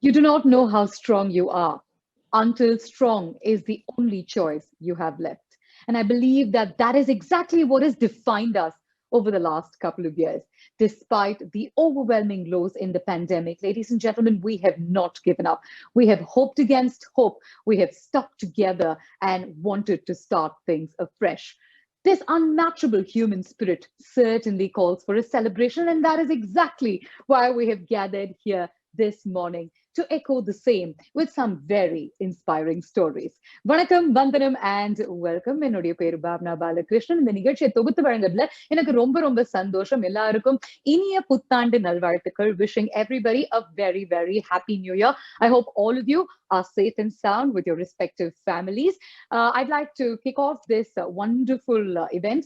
You do not know how strong you are until strong is the only choice you have left. And I believe that that is exactly what has defined us over the last couple of years. Despite the overwhelming lows in the pandemic, ladies and gentlemen, we have not given up. We have hoped against hope. We have stuck together and wanted to start things afresh. This unmatchable human spirit certainly calls for a celebration, and that is exactly why we have gathered here this morning to echo the same with some very inspiring stories. வணக்கம், வந்தனம் and welcome. என்னுடைய பேரு பாவனா பாலகிருஷ்ணன். இந்த நிகழ்ச்சியை தொகுத்து வழங்குறதுல எனக்கு ரொம்ப ரொம்ப சந்தோஷம். எல்லாருக்கும் இனிய புத்தாண்டு நல்வாழ்த்துக்கள். Wishing everybody a very, very happy new year. I hope all of you are safe and sound with your respective families. I'd like to kick off this wonderful event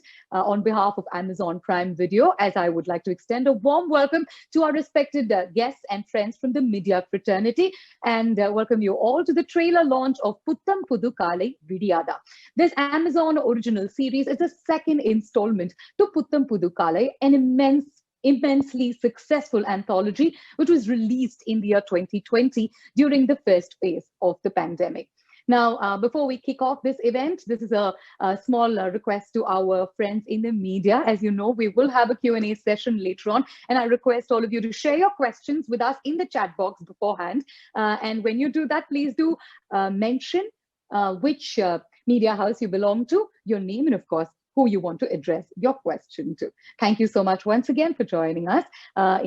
on behalf of Amazon Prime Video, as I would like to extend a warm welcome to our respected guests and friends from the media fraternity, and welcome you all to the trailer launch of Puttam Pudu Kale Vidiyada. This Amazon original series is the second installment to Puttam Pudu Kale, an immensely successful anthology which was released in the year 2020 during the first phase of the pandemic. Now, before we kick off this event, this is a small request to our friends in the media. As you know, we will have a Q&A session later on, and I request all of you to share your questions with us in the chat box beforehand. And when you do that, please do mention which media house you belong to, your name, and of course, who you want to address your question to. Thank you so much once again for joining us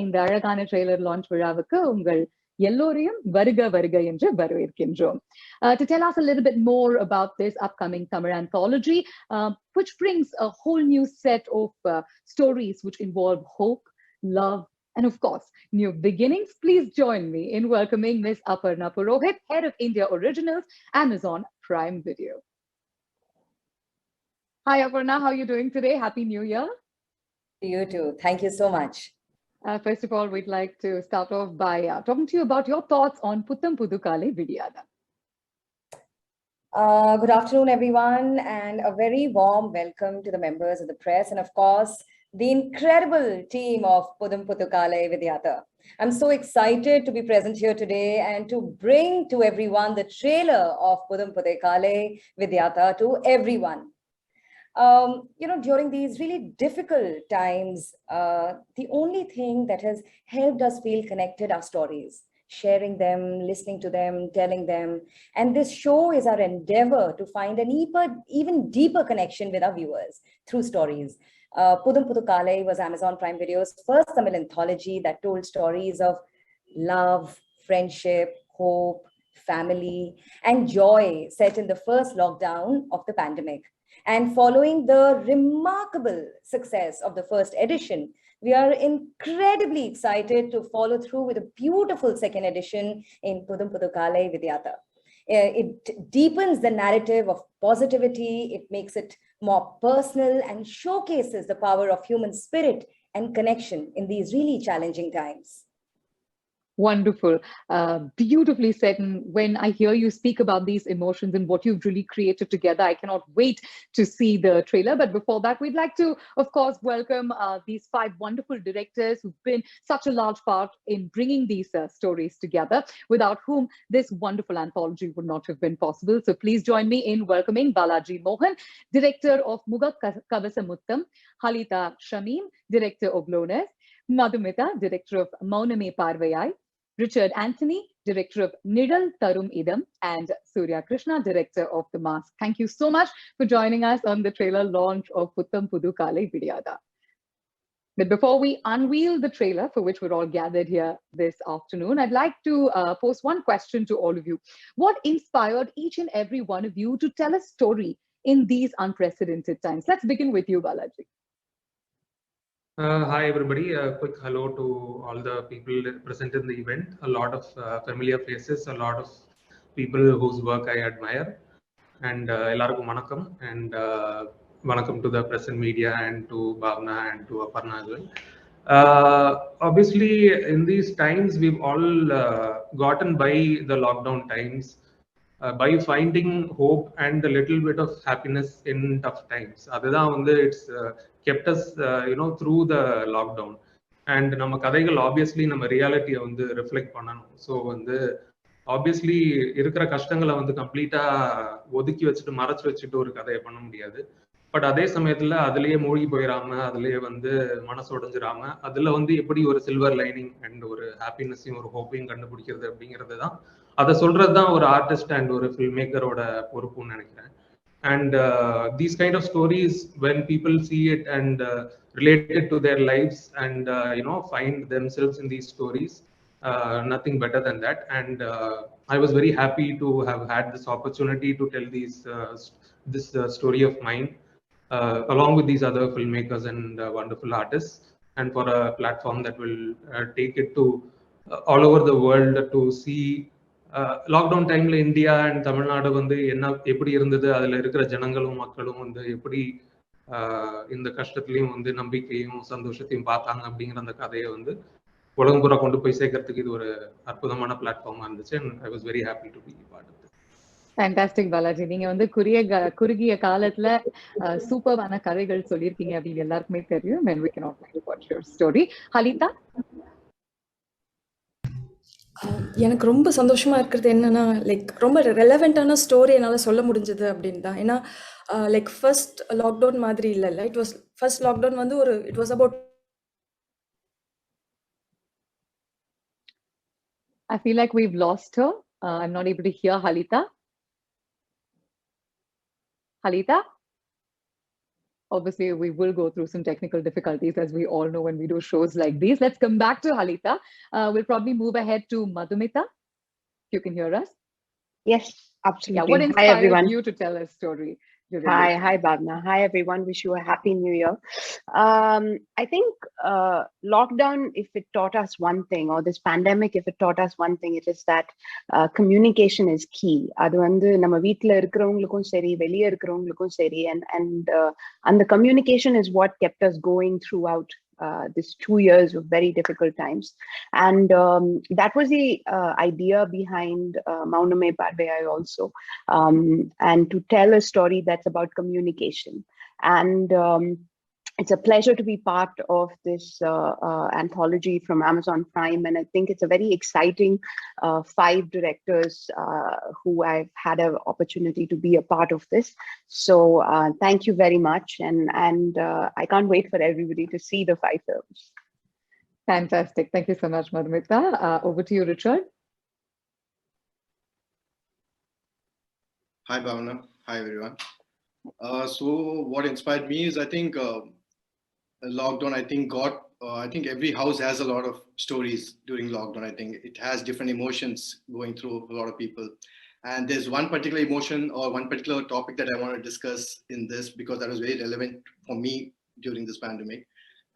in the Aragana trailer launch விழாவுக்கு உங்கள் எல்லோரையும் வருக வருக என்று வரவேற்கின்றோம். To tell us a little bit more about this upcoming summer anthology, which brings a whole new set of stories which involve hope, love, and of course, new beginnings. Please join me in welcoming Ms. Aparna Purohit, Head of India Originals, Amazon Prime Video. Hi, Aparna. How are you doing today? Happy New Year. You too. Thank you so much. First of all, we'd like to start off by talking to you about your thoughts on Puttam Pudu Kale Vidiyada. Good afternoon, everyone, and a very warm welcome to the members of the press and, of course, the incredible team of Puttam Pudu Kale Vidiyada. I'm so excited to be present here today and to bring to everyone the trailer of Puttam Pudu Kale Vidiyada to everyone. During these really difficult times, the only thing that has helped us feel connected are stories, sharing them, listening to them, telling them. And this show is our endeavor to find an even deeper connection with our viewers through stories. Puttam Pudu Kale was Amazon Prime Video's first Tamil anthology that told stories of love, friendship, hope, family, and joy set in the first lockdown of the pandemic. And following the remarkable success of the first edition, we are incredibly excited to follow through with a beautiful second edition in Puttam Pudu Kale Vidiyada. It deepens the narrative of positivity, it makes it more personal, and showcases the power of human spirit and connection in these really challenging times. Wonderful, beautifully said. And when I hear you speak about these emotions and what you've really created together, I cannot wait to see the trailer. But before that, we'd like to, of course, welcome these 5 wonderful directors who've been such a large part in bringing these stories together, without whom this wonderful anthology would not have been possible. So please join me in welcoming Balaji Mohan, director of Muga Kavasamuttam, Halita Shamim, director of Lones, Madhumita, director of Mauname Parvayai, Richard Anthony, director of Nidal Tarum Idam, and Surya Krishna, director of The Mask. Thank you so much for joining us on the trailer launch of Puttam Pudu Kale Vidiyada. But before we unveil the trailer for which we're all gathered here this afternoon, I'd like to pose one question to all of you. What inspired each and every one of you to tell a story in these unprecedented times? Let's begin with you, Balaji. Hi everybody, a quick hello to all the people present in the event. A lot of familiar faces, a lot of people whose work I admire, and ellarukkum vanakkam, and vanakkam to the press and media, and to Bhavna and to Aparna as well. Obviously, in these times, we've all gotten by the lockdown times by finding hope and a little bit of happiness in tough times. It's kept us, through the lockdown. And நம்ம கதைகள் obviously நம்ம ரியாலிட்டியை வந்து reflect பண்ணணும். So வந்து obviously இருக்கிற கஷ்டங்களை வந்து கம்ப்ளீட்டா ஒதுக்கி வச்சுட்டு மறைச்சு வச்சுட்டு ஒரு கதையை பண்ண முடியாது. பட் அதே சமயத்துல அதுலயே மூழ்கி போயிடாம, அதுலயே வந்து மனசு உடைஞ்சிடாம, அதுல வந்து எப்படி ஒரு சில்வர் லைனிங் அண்ட் ஒரு ஹாப்பினஸையும் ஒரு ஹோப்பையும் கண்டுபிடிக்கிறது அப்படிங்கிறது தான், அதை சொல்றது தான் ஒரு ஆர்டிஸ்ட் அண்ட் ஒரு ஃபில்ம் மேக்கரோட பொறுப்புன்னு நினைக்கிறேன். And these kind of stories, when people see it and relate it to their lives and find themselves in these stories, nothing better than that. And I was very happy to have had this opportunity to tell this story of mine along with these other filmmakers and wonderful artists, and for a platform that will take it to all over the world to see lockdown டைம்ல India and Tamil Nadu வந்து எப்படி இருந்தது, அதுல இருக்கிற ஜனங்களும் மக்களும் வந்து எப்படி இந்த கஷ்டத்துலயும் வந்து நம்பிக்கையும் சந்தோஷத்தையும் பார்த்தாங்க அப்படிங்கிற அந்த கதையை வந்து உலகம் பூரா கொண்டு போய் சேர்க்கறதுக்கு இது ஒரு அற்புதமான பிளாட்ஃபார்மா இருந்துச்சு. And I was very happy to be part of this. Fantastic Balaji, நீங்க வந்து குறுகிய காலத்துல சூப்பரான கதைகள் சொல்லியிருக்கீங்க அப்படின்னு எல்லாருக்குமே தெரியும். And we cannot wait to watch your story. Halitha, எனக்கு ரொம்ப சந்தோஷமா இருக்கிறது என்னன்னா, லைக் ரொம்ப ரெலவெண்டான ஸ்டோரி என்னால் சொல்ல முடிஞ்சது அப்படின்னு தான். ஏன்னா லைக் ஃபர்ஸ்ட் லாக்டவுன் மாதிரி இல்லைல்ல, இட் வாஸ் ஃபர்ஸ்ட் லாக்டவுன் வந்து ஒரு it was about. I feel like we've lost her. I'm not able to hear Halita. Halita? Obviously, we will go through some technical difficulties, as we all know when we do shows like these. Let's come back to Halita. We'll probably move ahead to Madhumita. You can hear us? Yes, absolutely. Yeah, what Hi, everyone. inspired you to tell a story? Hi, Bhavna. Hi, everyone. Wish you a happy new year. I think lockdown, if it taught us one thing, or this pandemic, if it taught us one thing, it is that communication is key. அது வந்து நம்ம வீட்ல இருக்கிறவங்களுக்கும் சரி, வெளியே இருக்கிறவங்களுக்கும் சரி, and the communication is what kept us going throughout this 2 years of very difficult times. And that was the idea behind Mauname Parveyai also, and to tell a story that's about communication. And it's a pleasure to be part of this anthology from Amazon Prime, and I think it's a very exciting 5 directors who I've had an opportunity to be a part of this. So thank you very much, and I can't wait for everybody to see the 5 films. Fantastic. Thank you so much, Madhumita. Over to you, Richard. Hi, Bhavna. Hi, everyone. So what inspired me is, I think, lockdown, I think every house has a lot of stories during lockdown. I think it has different emotions going through a lot of people. And there's one particular emotion or one particular topic that I want to discuss in this, because that was very relevant for me during this pandemic.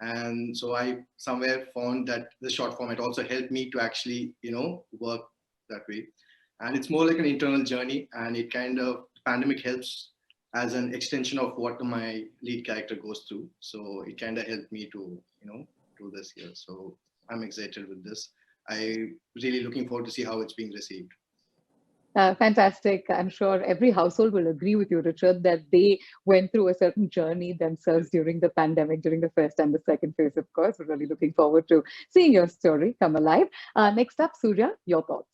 And so I somewhere found that the short format also helped me to actually, work that way. And it's more like an internal journey, and it kind of, pandemic helps as an extension of what my lead character goes through. So it kind of helped me to, do this here. So I'm excited with this. I'm really looking forward to see how it's being received. Fantastic. I'm sure every household will agree with you, Richard, that they went through a certain journey themselves during the pandemic, during the first and the second phase, of course. We're really looking forward to seeing your story come alive. Next up, Surya, your thoughts.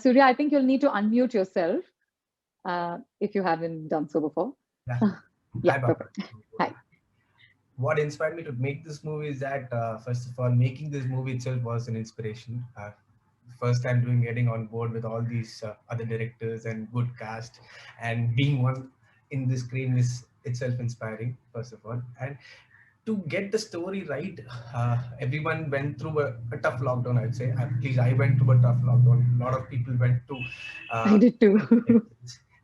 Surya, I think you'll need to unmute yourself if you haven't done so before. Yeah. Hi. What inspired me to make this movie is that, first of all, making this movie itself was an inspiration. First time getting on board with all these other directors and good cast, and being one in the screen is itself inspiring, first of all. And to get the story right, everyone went through a tough lockdown, I'd say. At least I went through a tough lockdown. A lot of people went to... I did too.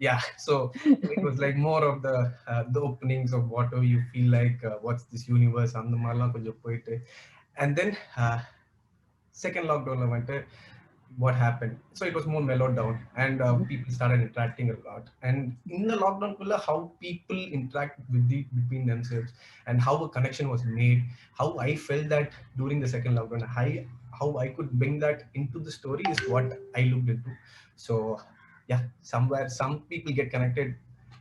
Yeah, so it was like more of the openings of whatever you feel like, what's this universe, and then second lockdown went, what happened. So it was more mellowed down, and people started interacting a lot. And in the lockdown, how people interact between themselves, and how a connection was made, how I felt that during the second lockdown, how I could bring that into the story is what I looked into. So yeah, somewhere some people get connected,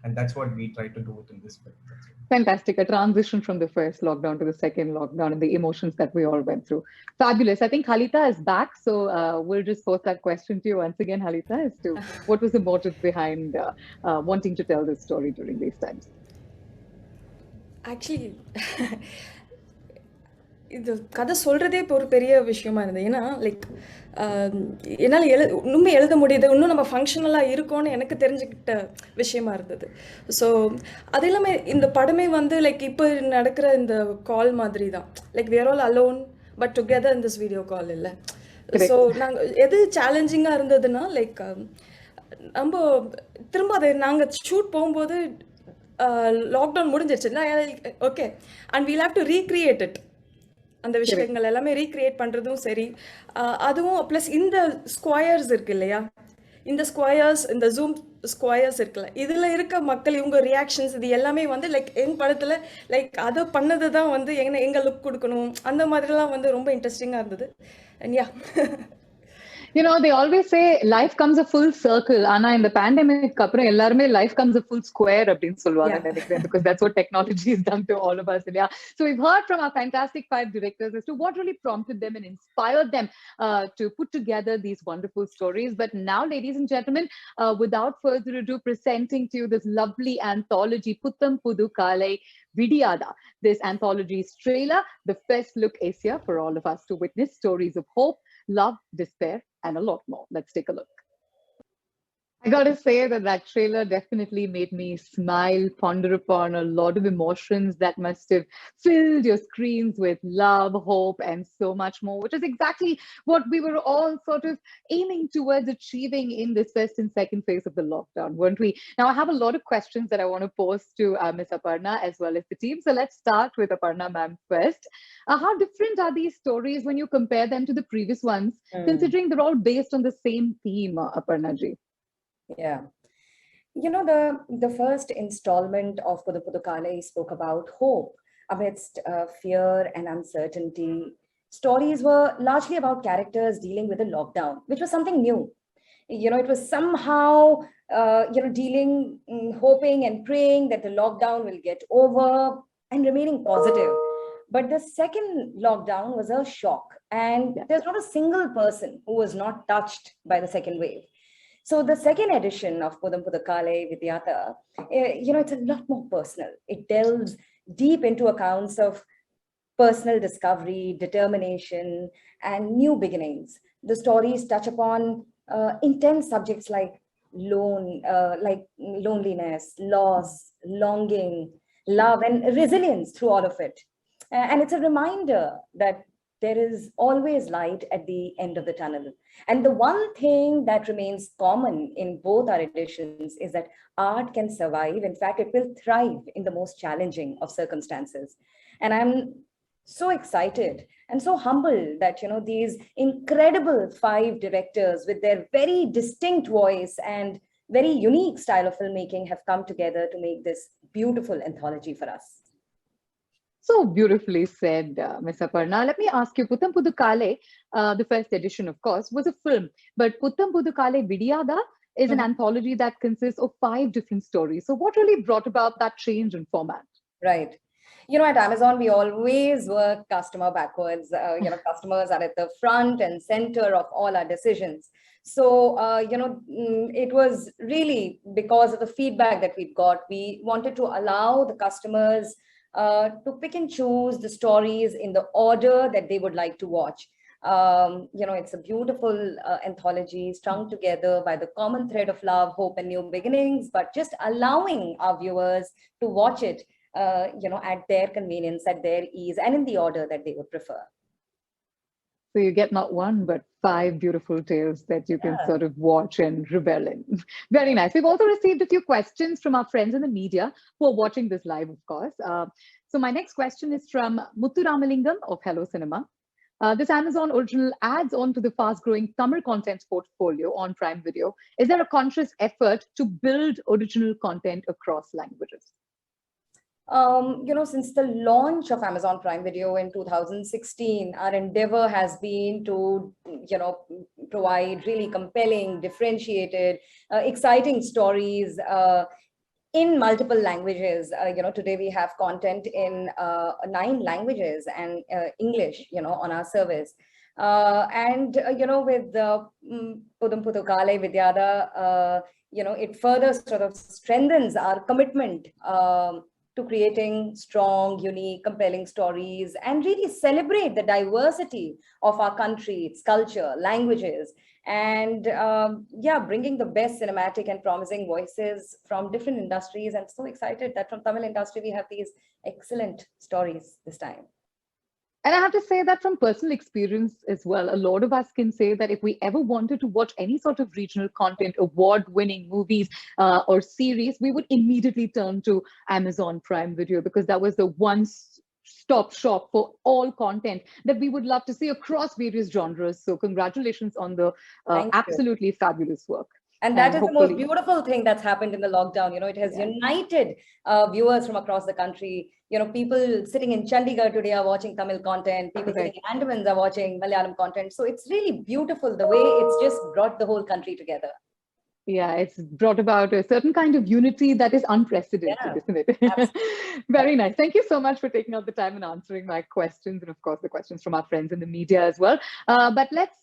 and that's what we try to do in this film. Fantastic. A transition from the first lockdown to the second lockdown and the emotions that we all went through. Fabulous. I think Halita is back. So we'll just pose that question to you once again, Halita, as to what was the motive behind wanting to tell this story during these times? Actually இது கதை சொல்கிறதே இப்போ ஒரு பெரிய விஷயமா இருந்தது. ஏன்னா like என்னால் இன்னுமே எழுத முடியுது, இன்னும் நம்ம ஃபங்க்ஷனலாக இருக்கோன்னு எனக்கு தெரிஞ்சுக்கிட்ட விஷயமா இருந்தது. ஸோ அது இல்லாமல் இந்த படமே வந்து லைக் இப்போ நடக்கிற இந்த கால் மாதிரி தான். Like we are all alone but together in this video call இல்லை. ஸோ நாங்கள் எது சேலஞ்சிங்காக இருந்ததுன்னா லைக் நம்ம திரும்ப அதை நாங்கள் ஷூட் போகும்போது லாக்டவுன் முடிஞ்சிருச்சுன்னா okay and we'll have to recreate it. அந்த விஷயங்கள் எல்லாமே ரீக்ரியேட் பண்ணுறதும் சரி, அதுவும் ப்ளஸ் இந்த ஸ்கொயர்ஸ் இருக்கு இல்லையா, இந்த ஸ்கொயர்ஸ், இந்த ஜூம் ஸ்கொயர்ஸ் இருக்குல்ல, இதில் இருக்க மக்கள் இவங்க ரியாக்ஷன்ஸ் இது எல்லாமே வந்து லைக் எங்கள் படத்தில் லைக் அதை பண்ணது தான் வந்து எங்கள் லுக் கொடுக்கணும், அந்த மாதிரிலாம் வந்து ரொம்ப இன்ட்ரெஸ்டிங்காக இருந்தது. And yeah You know, they always say life comes a full circle. Anna, in the pandemic, life comes a full square, because that's what technology has done to all of us. Yeah. So we've heard from our fantastic 5 directors as to what really prompted them and inspired them to put together these wonderful stories. But now, ladies and gentlemen, without further ado, presenting to you this lovely anthology, Putham Pudu Kalai Vidiyada. This anthology's trailer, the first look is here for all of us to witness stories of hope, love, despair, and a lot more. Let's take a look. I gotta say that trailer definitely made me smile, ponder upon a lot of emotions that must have filled your screens with love, hope, and so much more, which is exactly what we were all sort of aiming towards achieving in this first and second phase of the lockdown, weren't we? Now, I have a lot of questions that I want to pose to Ms. Aparna as well as the team. So let's start with Aparna ma'am first. How different are these stories when you compare them to the previous ones, considering they're all based on the same theme, Aparna ji? Yeah. You know, the first installment of Putham Pudu Kalai spoke about hope amidst fear and uncertainty. Stories were largely about characters dealing with a lockdown, which was something new. You know, it was somehow, dealing, hoping and praying that the lockdown will get over and remaining positive. But the second lockdown was a shock, and there's not a single person who was not touched by the second wave. So the second edition of Putham Pudu Kalai Vidiyada, it's a lot more personal. It delves deep into accounts of personal discovery, determination, and new beginnings. The stories touch upon intense subjects like loneliness, loss, longing, love, and resilience through all of it. And it's a reminder that there is always light at the end of the tunnel. And the one thing that remains common in both our editions is that art can survive. In fact, it will thrive in the most challenging of circumstances. And I'm so excited and so humbled that, these incredible 5 directors with their very distinct voice and very unique style of filmmaking have come together to make this beautiful anthology for us. So beautifully said, Ms. Aparna. Let me ask you, Putham Pudu Kalai, the first edition, of course, was a film, but Putham Pudu Kalai Vidiyada is an anthology that consists of 5 different stories. So what really brought about that change in format? Right. At Amazon, we always work customer backwards. Customers are at the front and center of all our decisions. So, it was really because of the feedback that we got. We wanted to allow the customers to pick and choose the stories in the order that they would like to watch. It's a beautiful anthology strung together by the common thread of love, hope, and new beginnings, but just allowing our viewers to watch it, at their convenience, at their ease, and in the order that they would prefer. So you get not 1, but 5 beautiful tales that you can sort of watch and revel in. Very nice. We've also received a few questions from our friends in the media who are watching this live, of course. So my next question is from Muthu Ramalingam of Hello Cinema. This Amazon original adds on to the fast-growing Tamil content portfolio on Prime Video. Is there a conscious effort to build original content across languages? Since the launch of Amazon Prime Video in 2016, our endeavor has been to, provide really compelling, differentiated, exciting stories in multiple languages. Today we have content in 9 languages and English, on our service. With Pudum Puthukale Vidyada, it further sort of strengthens our commitment to creating strong, unique, compelling stories and really celebrate the diversity of our country, its culture, languages, and bringing the best cinematic and promising voices from different industries. And so excited that from Tamil industry, we have these excellent stories this time. And I have to say that from personal experience as well, a lot of us can say that if we ever wanted to watch any sort of regional content, award-winning movies or series, we would immediately turn to Amazon Prime Video, because that was the one-stop shop for all content that we would love to see across various genres. So congratulations on the absolutely fabulous work. And that is the most beautiful thing that's happened in the lockdown. It has united viewers from across the country. People sitting in Chandigarh today are watching Tamil content. People sitting in Andamans are watching Malayalam content. So it's really beautiful the way it's just brought the whole country together. Yeah, it's brought about a certain kind of unity that is unprecedented, isn't it? Very nice. Thank you so much for taking out the time and answering my questions, and of course the questions from our friends in the media as well. But let's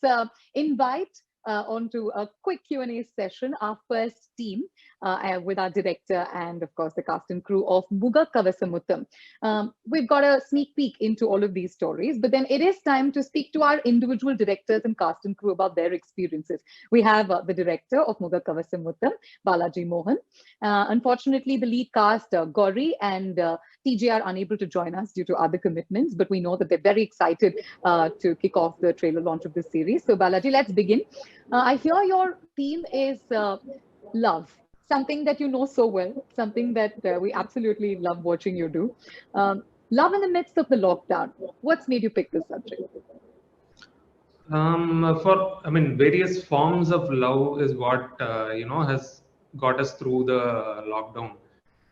invite onto a quick Q&A session our first team with our director and of course the cast and crew of Muga Kavasamuttam. We've got a sneak peek into all of these stories, but then it is time to speak to our individual directors and cast and crew about their experiences. We have the director of Muga Kavasamuttam, Balaji Mohan. Unfortunately, the lead cast, Gauri and TJ, are unable to join us due to other commitments, but we know that they're very excited to kick off the trailer launch of this series. So Balaji, let's begin. I hear your theme is love, something that you know so well, something that we absolutely love watching you do. Love in the midst of the lockdown. What's made you pick this subject? Various forms of love is what has got us through the lockdown.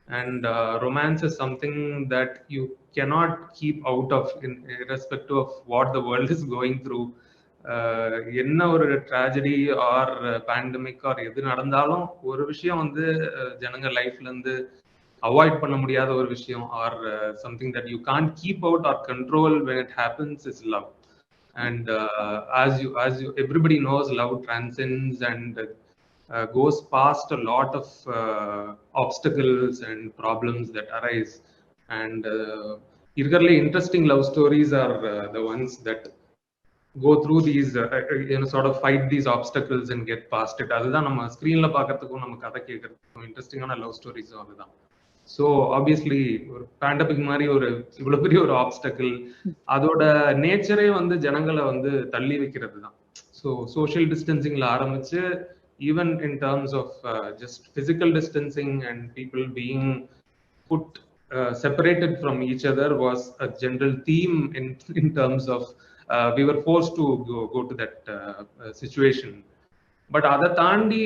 And romance is something that you cannot keep out of, irrespective of what the world is going through. என்ன ஒரு tragedy R pandemic R எது நடந்தாலும் ஒரு விஷயம் வந்து ஜனங்க லைஃப்ல இருந்து அவாய்ட் பண்ண முடியாத ஒரு விஷயம் or something that you can't keep out or control when it happens is love. And as you everybody knows, love transcends and goes past a lot of obstacles and problems that arise. And really interesting love stories are the ones that go through these sort of fight these obstacles and get past it. அதுதான் நம்ம ஸ்கிரீன்ல பார்க்கிறதுக்கும் நம்ம கதை கேட்கறதுக்கும் இன்ட்ரெஸ்டிங்கான love ஸ்டோரிஸும் அதுதான். So obviously ஒரு pandemic மாதிரி ஒரு இவ்வளவு பெரிய ஒரு ஆப்ஸ்டக்கிள், அதோட நேச்சரே வந்து ஜனங்களை வந்து தள்ளி வைக்கிறது தான். ஸோ சோஷியல் டிஸ்டன்சிங்ல ஆரம்பிச்சு even in terms of just physical distancing and people being put separated from each other was a general theme in terms of we were forced to go to that situation. But other thandi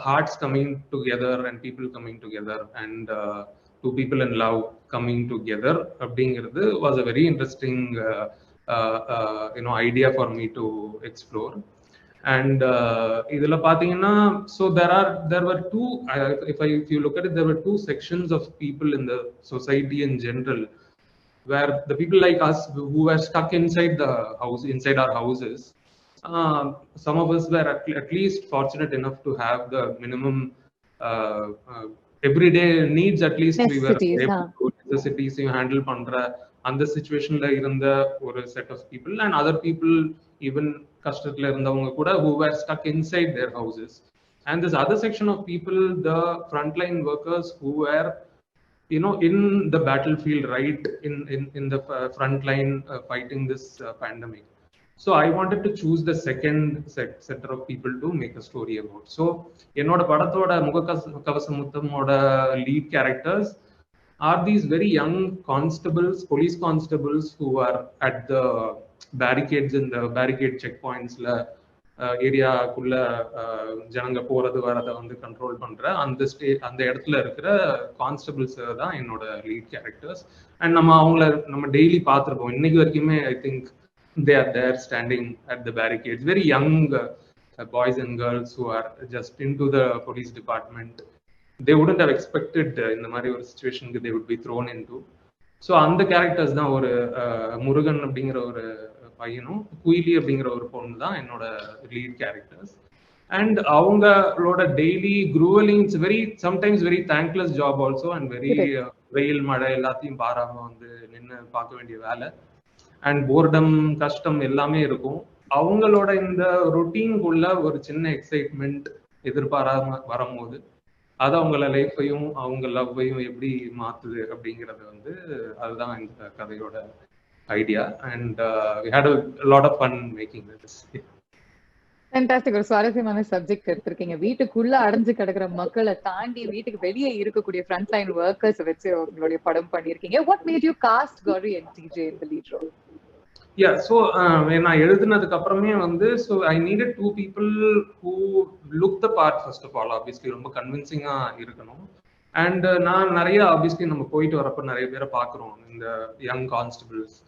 hearts coming together and people coming together and two people in love coming together abdingiradhu was a very interesting idea for me to explore. And idhula pathina, so there were two, if you look at it, there were two sections of people in the society in general, where the people like us who were stuck inside the house, inside our houses, some of us were at least fortunate enough to have the minimum everyday needs, at least we were able to necessities you handle pandra and the situation la irundha or set of people, and other people even kashtathila irundavanga kuda who were stuck inside their houses. And this other section of people, the frontline workers who were in the battlefield, right in the front line fighting this pandemic. So I wanted to choose the second set of people to make a story about. So enoda padathoda Muga Kavasamuttam oda lead characters are these very young constables, police constables, who are at the barricades in the barricade checkpoints la ஏரியாக்குள்ள ஜனங்க போறது வரதை வந்து control பண்ற அந்த இடத்துல இருக்கிற constables தான் என்னோட லீட் கேரக்டர்ஸ். அண்ட் நம்ம டெய்லி பார்த்துருப்போம் இன்னைக்கு வரைக்குமே. I think they are there standing at the barricades, very young boys and girls who are just into the police department, they wouldn't have expected இந்த மாதிரி ஒரு சுச்சுவேஷனுக்கு they would be thrown into. So அந்த characters தான் ஒரு முருகன் அப்படிங்கிற ஒரு பையனும் குயிலி அப்படிங்கிற ஒரு பொண்ணு தான் என்னோட லீட் கேரக்டர்ஸ். அண்ட் அவங்களோட daily gruelling it's very sometimes very thankless job also and very வெயில் மழை எல்லாத்தையும் பாராம வந்து நின்று பார்க்க வேண்டிய வேலை அண்ட் போர்டம் கஷ்டம் எல்லாமே இருக்கும். அவங்களோட இந்த ரொட்டீனுக்குள்ள ஒரு சின்ன எக்ஸைட்மெண்ட் எதிர்பாராம வரும்போது அது அவங்கள லைஃபையும் அவங்க லவ்வையும் எப்படி மாத்துது அப்படிங்கிறது வந்து அதுதான் இந்த கதையோட idea. And we had a lot of fun making this. Fantastic. ஒரு சுவாரஸ்யமான சப்ஜெக்ட் எடுத்திருக்கீங்க. வீட்டுக்குள்ள அடைஞ்சு கிடக்குற மக்களை தாண்டி வீட்டுக்கு வெளியே இருக்கக்கூடிய ஃப்ரண்ட் லைன் ஒர்க்கர்ஸ் வச்சு உங்களுடைய படம் பண்ணியிருக்கீங்க. What made you cast Gauri and DJ in the lead role? Yeah, so நான் எழுதுனதுக்கு அப்புறமே வந்து so I needed two people who look the part first of all. Obviously ரொம்ப கன்வின்சிங்கா இருக்கணும். அண்ட் நான் நிறைய ஆப்வியஸ்லி நம்ம போயிட்டு வரப்ப நிறைய பேரை பார்க்குறோம் இந்த young constables.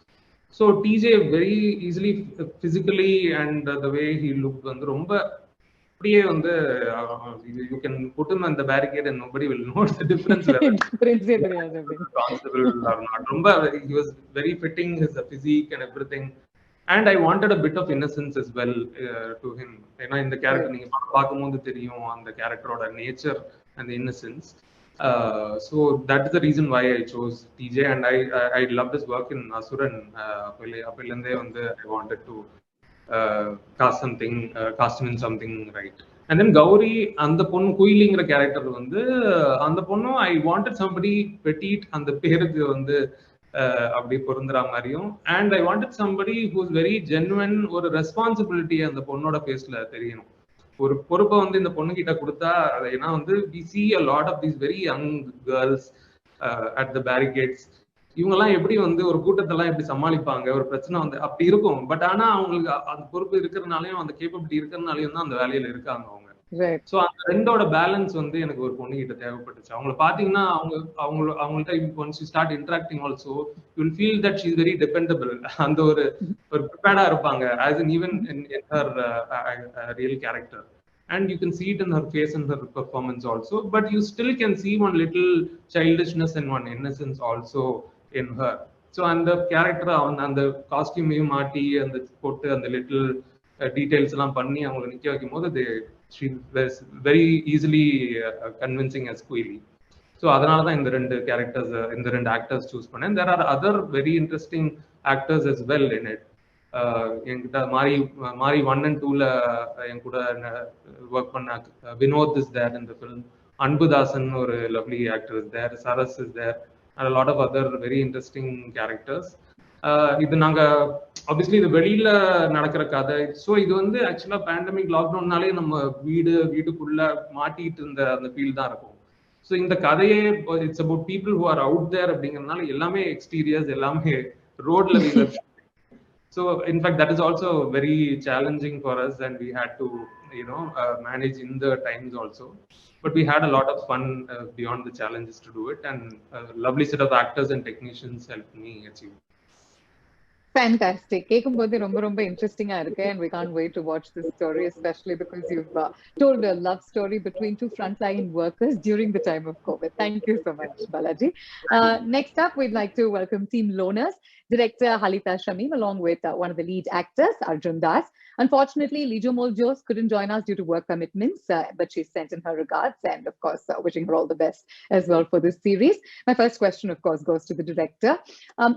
So DJ very easily physically and the way he look வந்து ரொம்ப அப்படியே வந்து யூ கேன் புட் ஹிம் அந்த barricade and nobody will know the difference constable or not. ரொம்ப he was very fitting his physique and everything. And I wanted a bit of innocence as well to him. ஏன்னா இந்த character நீங்க பார்க்கும்போது தெரியும் அந்த கேரக்டரோட nature and innocence. So that is the reason why I chose TJ, and I love this work in Asuran. Apilande vandu I wanted to cast him in something right. And then Gauri and the ponnu kuilingra character vandu and the ponnu I wanted somebody petite and the perukku vandu அப்படி பொருந்துற மாதிரியும். and I wanted somebody who's very genuine, ஒரு responsibility அந்த பொண்ணோட ஃபேஸ்ல தெரியணும். ஒரு பொறுப்பை வந்து இந்த பொண்ணு கிட்ட கொடுத்தா ஏன்னா வந்து we see a lot of these very young girls at the barricades. இவங்கெல்லாம் எப்படி வந்து ஒரு கூட்டத்தெல்லாம் எப்படி சமாளிப்பாங்க, ஒரு பிரச்சனை வந்து அப்படி இருக்கும். பட் ஆனா அவங்களுக்கு அந்த பொறுப்பு இருக்கிறதுனாலையும் அந்த கேப்பபிலிட்டி இருக்கிறதுனாலையும் தான் அந்த வேலையில இருக்காங்க அவங்க. ஸோ அந்த ரெண்டோட பேலன்ஸ் வந்து எனக்கு ஒரு பொண்ணு கிட்ட தேவைப்பட்டுச்சு. அவங்களை பாத்தீங்கன்னா அவங்கள்ட்ட once you start interacting also you will feel that she is very dependable. அந்த ஒரு ப்ரிப்பேர்டா இருப்பாங்க as in even in her real character. And you can see it in her face and her performance also, but you still can see one little childishness and one innocence also in her. So and the character and the costume maati and the put and the little details எல்லாம் பண்ணி அவங்களை நிக்க வைக்கும்போது she was very easily convincing as Queely. So அதனால தான் இந்த ரெண்டு characters இந்த ரெண்டு ஆக்டர்ஸ் சூஸ் பண்ணேன். There are other very interesting actors as well in it. என்கிட்ட மாரி 1 and 2ல என் கூட ஒர்க் பண்ண Vinod is there in the film. Anbudasan ஒரு lovely actor is there. Saras is there and a lot of other very interesting characters. இது நாங்க obviously இது வெளியில நடக்கிற கதை. ஸோ இது வந்து ஆக்சுவலா பேண்டமிக் லாக்டவுன்னாலே நம்ம வீட்டுக்குள்ள மாட்டிட்டு இருந்த அந்த ஃபீல் தான் இருக்கும். ஸோ இந்த கதையே it's about people who are out there அப்படிங்கிறதுனால எல்லாமே எக்ஸ்டீரியர்ஸ் எல்லாமே ரோட்ல. So in fact that is also very challenging for us, and we had to manage in the times also, but we had a lot of fun beyond the challenges to do it, and a lovely set of actors and technicians helped me achieve. Fantastic. கேக்கும்போது ரொம்ப ரொம்ப இன்ட்ரெஸ்டிங்கா இருக்கு, and we can't wait to watch this story, especially because you've told a love story between two frontline workers during the time of COVID. Thank you so much, Balaji. Next up, we'd like to welcome Team Loners, director Halita Shamim, along with one of the lead actors, Arjun Das. Unfortunately, Lijo Moljos couldn't join us due to work commitments, but she sent in her regards, and of course, wishing her all the best as well for this series. My first question, of course, goes to the director.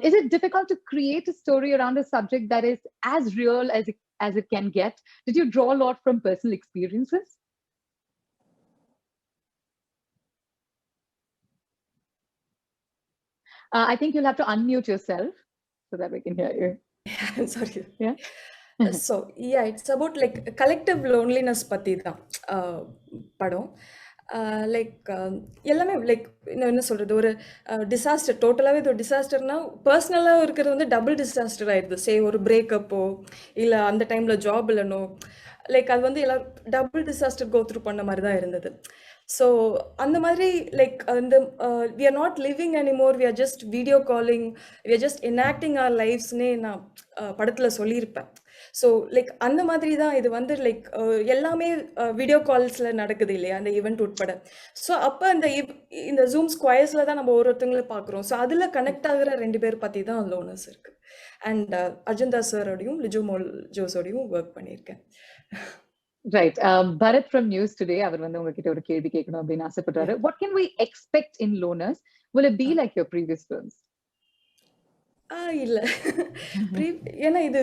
Is it difficult to create a story around a subject that is as real as it can get? Did you draw a lot from personal experiences? I think you'll have to unmute yourself so that we can hear you. Yeah, sorry. Yeah. So yeah, it's about like collective loneliness பத்தி தான் படம். Like எல்லாமே like என்ன சொல்றது, ஒரு disaster, டோட்டலாகவே இது ஒரு டிசாஸ்டர்னா பர்சனலாக இருக்கிறது வந்து டபுள் டிசாஸ்டர் ஆயிடுது. சே ஒரு பிரேக்கப்போ இல்லை அந்த டைமில் ஜாப் இல்லைனோ, லைக் அது வந்து எல்லாம் டபுள் டிசாஸ்டர் கோ த்ரூ பண்ண மாதிரி தான் இருந்தது. ஸோ அந்த மாதிரி லைக் அந்த we are not living anymore, we are just video calling, we are just enacting our லைஃப்ஸ்னே நான் படத்தில் சொல்லியிருப்பேன். ஸோ லைக் அந்த மாதிரி தான் இது வந்து லைக் எல்லாமே வீடியோ கால்ஸில் நடக்குது இல்லையா, அந்த ஈவெண்ட் உட்பட. ஸோ அப்போ இந்த ஜூம் ஸ்கொயர்ஸில் தான் நம்ம ஒருத்தங்களும் பார்க்குறோம். ஸோ அதில் கனெக்ட் ஆகிற 2 பேர் பற்றி தான் லோனர்ஸ் இருக்குது. அண்ட் அர்ஜுன் தாஸ் சாரோடையும் லிஜோ மோல் ஜோஸோடையும் ஒர்க் பண்ணியிருக்கேன். Right. Bharat from News Today, அவர் வந்து உங்ககிட்ட ஒரு கேள்வி கேட்கணும் அப்படின்னு ஆசைப்படுறாரு. What can we expect in Loners? Will it be like your previous films? இல்லை ஏன்னா இது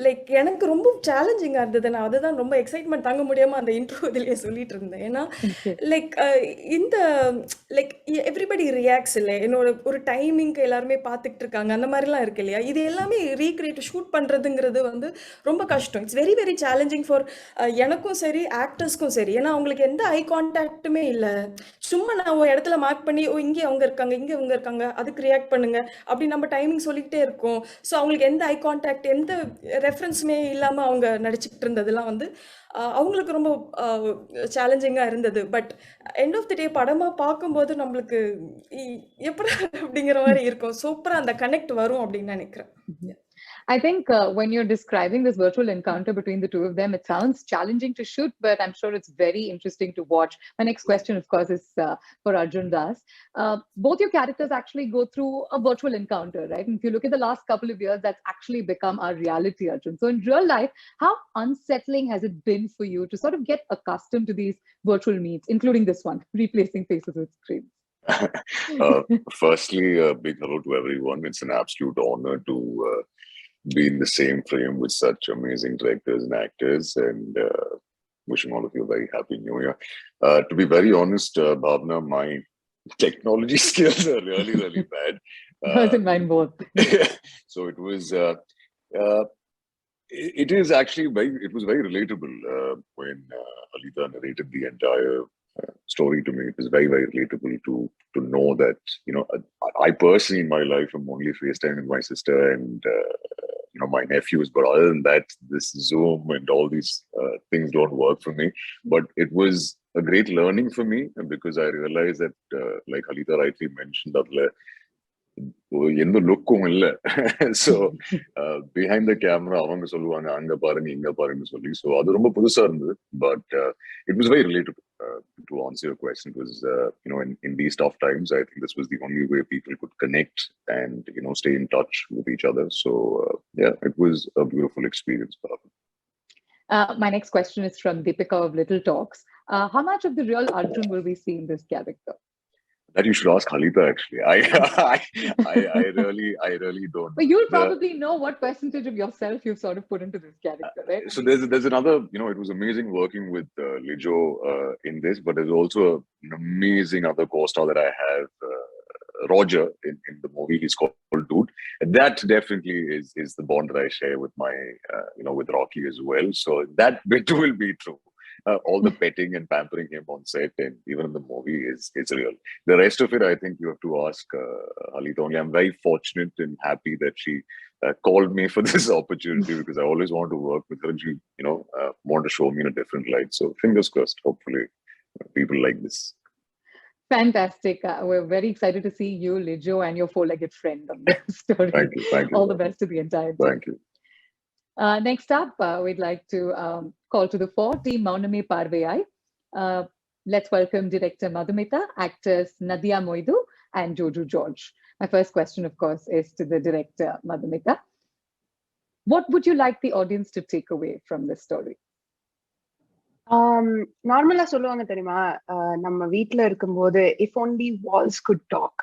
லைக் எனக்கு ரொம்ப சேலஞ்சிங்காக இருந்தது. நான் அதுதான் ரொம்ப எக்ஸைட்மெண்ட் தாங்க முடியாமல் அந்த இன்ட்ரோ இதுலேயே சொல்லிட்டு இருந்தேன். ஏன்னா லைக் இந்த லைக் எவ்ரிபடி ரியாக்ட்ஸ் இல்லை, என்னோட ஒரு டைமிங்க்கு எல்லாருமே பார்த்துக்கிட்டு இருக்காங்க, அந்த மாதிரிலாம் இருக்கு இல்லையா. இது எல்லாமே ரீக்ரியேட் ஷூட் பண்ணுறதுங்கிறது வந்து ரொம்ப கஷ்டம். It's very very challenging for எனக்கும் சரி ஆக்டர்ஸ்க்கும் சரி. ஏன்னா அவங்களுக்கு எந்த ஐ கான்டாக்டுமே இல்லை. சும்மா நான் ஒரு இடத்துல மார்க் பண்ணி ஓ இங்கே அவங்க இருக்காங்க, இங்கே அவங்க இருக்காங்க, அதுக்கு ரியாக்ட் பண்ணுங்க அப்படி நம்ம டைமிங் சொல்லிக்கிட்டே இருக்கும். ஸோ அவங்களுக்கு எந்த ஐ கான்டாக்ட் எந்த ரெஃபரன்ஸுமே இல்லாமல் அவங்க நடிச்சுக்கிட்டு இருந்ததெல்லாம் வந்து அவங்களுக்கு ரொம்ப சேலஞ்சிங்காக இருந்தது. பட் எண்ட் ஆஃப் தி டே படமாக பார்க்கும்போது நம்மளுக்கு எப்படி அப்படிங்கிற மாதிரி இருக்கும். சூப்பராக அந்த கனெக்ட் வரும் அப்படின்னு நினைக்கிறேன். I think when you're describing this virtual encounter between the two of them, it sounds challenging to shoot, but I'm sure it's very interesting to watch. My next question, of course, is for Arjun Das. Both your characters actually go through a virtual encounter, right? And if you look at the last couple of years, that's actually become our reality, Arjun. So in real life, how unsettling has it been for you to sort of get accustomed to these virtual meets, including this one, replacing faces with screens? Firstly, a big hello to everyone. It's an absolute honor to be in the same frame with such amazing directors and actors, and wishing all of you a very happy new year. To be very honest, Bhavna, my technology skills are really, really bad. Hers and mine both. So it was, it is actually it was very relatable when Alita narrated the entire story to me. It was very, very relatable to know that, you know, I personally in my life am only FaceTiming my sister and you know, my nephews, but other than that, this Zoom and all these things don't work for me. But it was a great learning for me because I realized that, like Alita rightly mentioned, எந்த லுக்கும் இல்லை. So behind the camera அவங்க சொல்லுவாங்க அங்க பாருங்க இங்க பாருங்கன்னு சொல்லி. So அது ரொம்ப புதுசா இருந்தது. But it was very relatable. To answer your question, it was you know, in these tough times, I think this was the only way people could connect and, you know, stay in touch with each other. So yeah, it was a beautiful experience. My next question is from Deepika of Little Talks. How much of the real Arjun will we see in this character? That you should ask Halita, actually. I really don't. But you'll probably know what percentage of yourself you've sort of put into this character, right? So there's another, you know, it was amazing working with Lijo in this, but there's also an amazing other co-star that I have, Roger, in the movie. He's called Dude. And that definitely is the bond that I share with my, you know, with Rocky as well. So that bit will be true. All the petting and pampering him on set and even in the movie is real. The rest of it, I think you have to ask Halita only. I'm very fortunate and happy that she called me for this opportunity because I always wanted to work with her and she, you know, wanted to show me in a different light. So fingers crossed, hopefully people like this. Fantastic. We're very excited to see you, Lijo, and your four-legged friend on this story. Thank you. All the best to the entire team. Thank you. Next up, we'd like to call to the fore Team Mauname Parveyai. Let's welcome director Madhumita, actors Nadia Moidu and Jojo George. My first question, of course, is to the director Madhumita. What would you like the audience to take away from this story? நார்மலா சொல்லுவாங்க தெரியுமா, நம்ம வீட்டுல இருக்கும்போது if only walls could talk,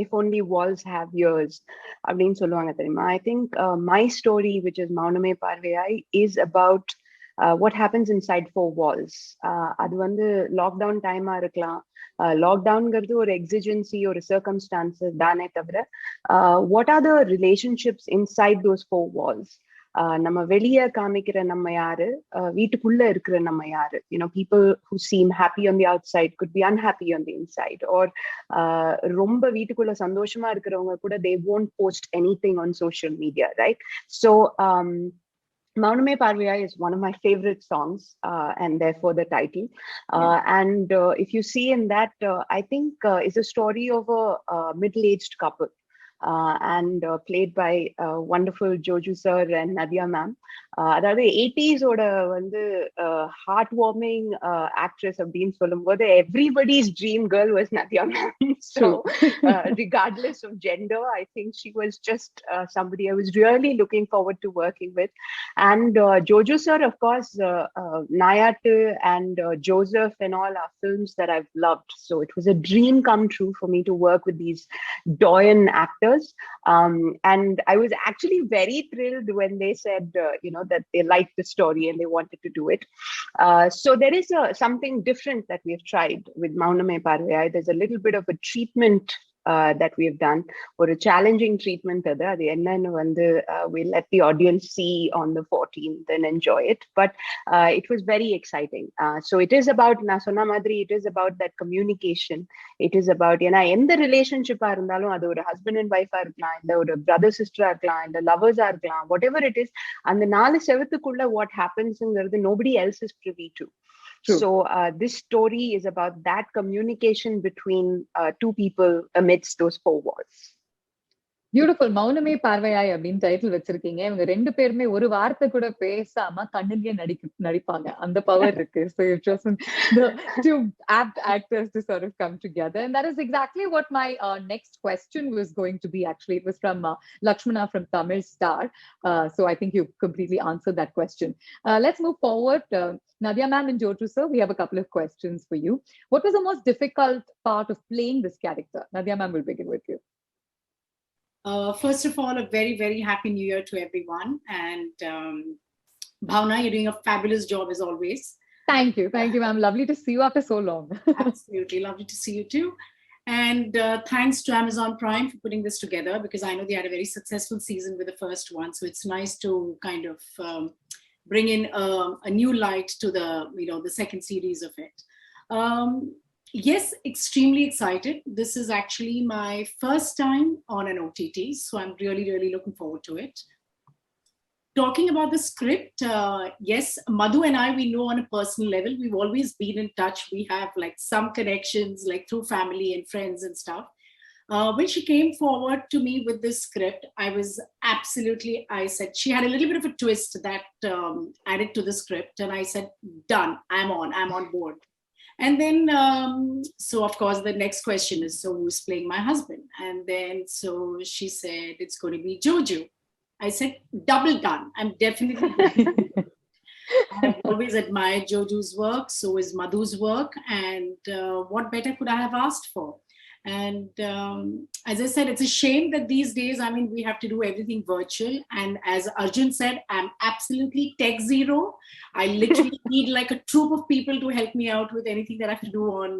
if only walls have ears அப்படின்னு சொல்லுவாங்க தெரியுமா. I think my story, which is Mauname Parveyai, is about what happens inside four walls. அது வந்து லாக்டவுன் டைமா இருக்கலாம். லாக்டவுன்ங்கிறது ஒரு எக்ஸிஜென்சி, ஒரு சர்க்கம்ஸ்டான்ஸ் தானே தவிர what are the relationships inside those four walls? நம்ம வெளியே காமிக்கிற நம்ம யாரு, வீட்டுக்குள்ள இருக்கிற நம்ம யாரு. You know, people who seem happy on the outside could be unhappy on the inside. Or ரொம்ப வீட்டுக்குள்ள சந்தோஷமா இருக்கிறவங்க கூட they won't post anything on social media, right? So Mauname Parvaya is one of my favorite songs, and therefore the title. And if you see in that, I think is a story of a middle-aged couple, and played by wonderful Joju sir and Nadia ma'am. அதாவது 80s ஓட வந்து heartwarming actress அப்படின்னு சொல்லும்போது everybody's dream girl was Nadia ma'am. So regardless of gender, I think she was just somebody I was really looking forward to working with. And Joju sir, of course, Nayatu and Joseph and all are films that I've loved. So it was a dream come true for me to work with these Doyen actors. And I was actually very thrilled when they said, that they liked the story and they wanted to do it. So there is something different that we have tried with Mauname Parvaya. There's a little bit of a treatment that we have done, or a challenging treatment. We let the audience see on the 14th and enjoy it. But it was very exciting. So it is about Nasona Madri, it is about that communication. It is about, in the relationship, a husband and wife, or brother sister, the lovers, whatever it is, and the Nala Sevathukula, what happens in there, nobody else is privy to. True. So this story is about that communication between two people amidst those four walls. Beautiful. மௌனமே பார்வையாய் அப்படின்னு title வச்சிருக்கீங்க. இவங்க ரெண்டு பேருமே ஒரு வார்த்தை கூட பேசாம கண்ணுலயே நடிப்பாங்க. அந்த பவர் இருக்கு. So you've chosen the two apt actors to sort of come together, and that is exactly what my next question was going to be. Actually, it was from Lakshmana from Tamil Star. So I think you completely answered that question. Let's move forward. Nadia ma'am and Joju sir, we have a couple of questions for you. What was the most difficult part of playing this character? Nadia ma'am, will begin with you. First of all, a very, very happy New Year to everyone. And Bhavna, you're doing a fabulous job as always. Thank you, ma'am. Lovely to see you after so long. Absolutely, lovely to see you too. And thanks to Amazon Prime for putting this together, because I know they had a very successful season with the first one. So it's nice to kind of bring in a new light to the second series of it. Yes, extremely excited. This is actually my first time on an OTT, so I'm really, really looking forward to it. Talking about the script, yes, Madhu and I, we know on a personal level, we've always been in touch. We have like some connections, like through family and friends and stuff. When she came forward to me with this script, I said, she had a little bit of a twist that added to the script, and I said, done, I'm on board. And then, so of course, the next question is, so who's playing my husband? And then, so she said, it's going to be Joju. I said, double done. I'm definitely I've always admired Joju's work. So is Madhu's work. And what better could I have asked for? And as I said, it's a shame that these days, we have to do everything virtual. And as Arjun said, I'm absolutely tech zero. I literally need like a troop of people to help me out with anything that I have to do on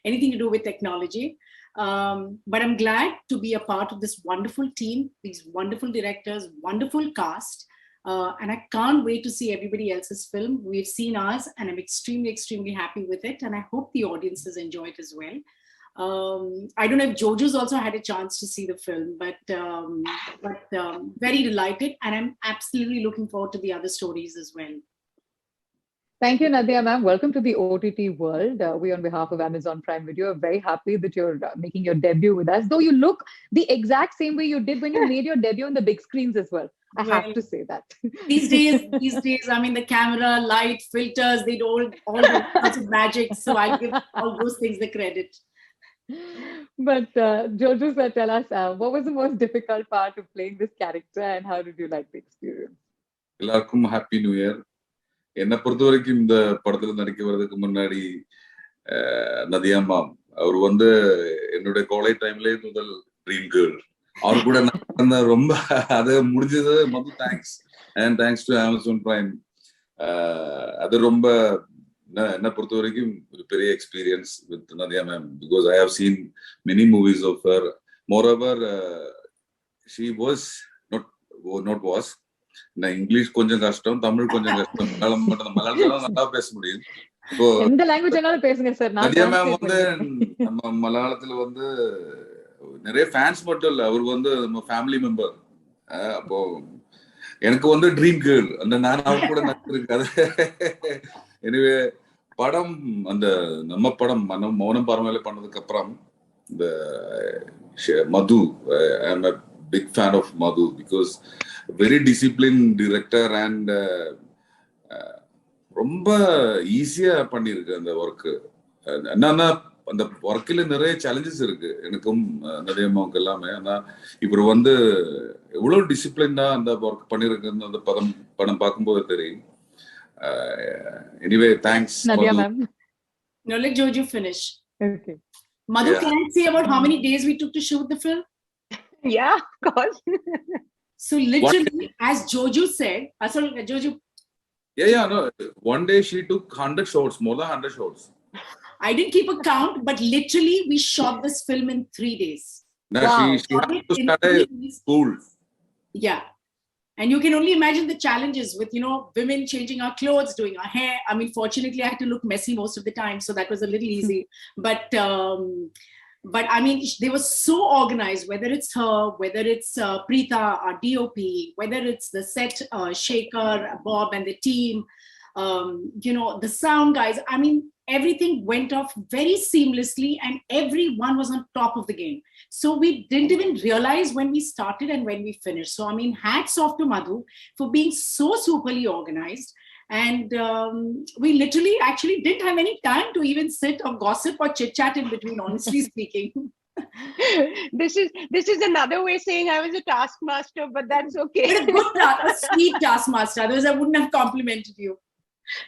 anything to do with technology. But I'm glad to be a part of this wonderful team, these wonderful directors, wonderful cast. And I can't wait to see everybody else's film. We've seen ours, and I'm extremely, extremely happy with it. And I hope the audiences enjoy it as well. I don't know if Joju's also had a chance to see the film, but very delighted, and I'm absolutely looking forward to the other stories as well. Thank you, Nadia ma'am. Welcome to the OTT world. We, on behalf of Amazon Prime Video, are very happy that you're making your debut with us, though you look the exact same way you did when you made your debut on the big screens as well. I have to say that. These days, the camera, light, filters, they all sorts of magic. So I give all those things the credit. But Joju sir, tell us, what was the most difficult part of playing this character, and how did you like the experience? எல்லாருக்கும் happy new year. என்னை பொறுத்த வரைக்கும் இந்த படத்துல நடிக்க வர்றதுக்கு முன்னாடி Nadiya ma'am அவர் என்னுடைய காலேஜ் டைம்லயே முதல் ட்ரீம் கேர்ள். அவர் கூட நான் ரொம்ப அதை முடிஞ்சது Madhu thanks and thanks to Amazon Prime. அது ரொம்ப என்னை பொறுத்த வரைக்கும் ஒரு பெரிய experience with Nadhiya ma'am, because I have seen many movies of her. Moreover she was not was English கொஞ்சம் கஷ்டம், தமிழ் கொஞ்சம் கஷ்டம், மலையாளம் மட்டும். மலையாளம் நல்லா பேச முடியும். எந்த லாங்குவேஜ் வேணாலும் பேசுங்க சார். நதியா மேம் நம்ம மலையாளத்துல நிறைய ஃபேன்ஸ் மட்டும் இல்ல, அவர் நம்ம ஃபேமிலி மெம்பர். அப்போ எனக்கு வந்து ட்ரீம் கேர்ள் அந்த நான் அவ கூட நடிச்சிருக்காது. எனிவே படம் அந்த நம்ம படம் மௌனம் பார்வையில பண்ணதுக்கு அப்புறம் இந்த மது, ஐ am a big fan of Madhu because very disciplined director and ரொம்ப ஈஸியா பண்ணிருக்கு அந்த ஒர்க்கு. என்னன்னா அந்த ஒர்க்கில் நிறைய சேலஞ்சஸ் இருக்கு எனக்கும் நதியம்மாவுக்கு எல்லாமே. ஆனா இவர் வந்து எவ்வளவு டிசிப்ளின்டா அந்த ஒர்க் பண்ணிருக்குன்னு அந்த படம் பார்க்கும்போது தெரியும். Anyway thanks Nadia ma'am. No, let Jojo finish. Okay. Madhu, Yeah. can I say about how many days we took to shoot the film? Yeah, of course. So literally, as Jojo said, sorry, Jojo, Yeah, no. One day she took 100 shots, more than 100 shots. I didn't keep a count, but literally we shot this film in 3 days. Now Wow. she had to In start 3 a days. school. Yeah. And you can only imagine the challenges with, women changing our clothes, doing our hair. I mean, fortunately, I had to look messy most of the time, so that was a little easy. But I mean, they were so organized, whether it's her, whether it's Preeta, our DOP, whether it's the set, Shaker, Bob and the team, the sound guys. I mean, everything went off very seamlessly and everyone was on top of the game. So we didn't even realize when we started and when we finished. So, I mean, hats off to Madhu for being so superly organized. And we literally actually didn't have any time to even sit or gossip or chit chat in between, honestly speaking. This is another way saying I was a taskmaster, but that's okay. But a good, a sweet taskmaster. Otherwise, I wouldn't have complimented you.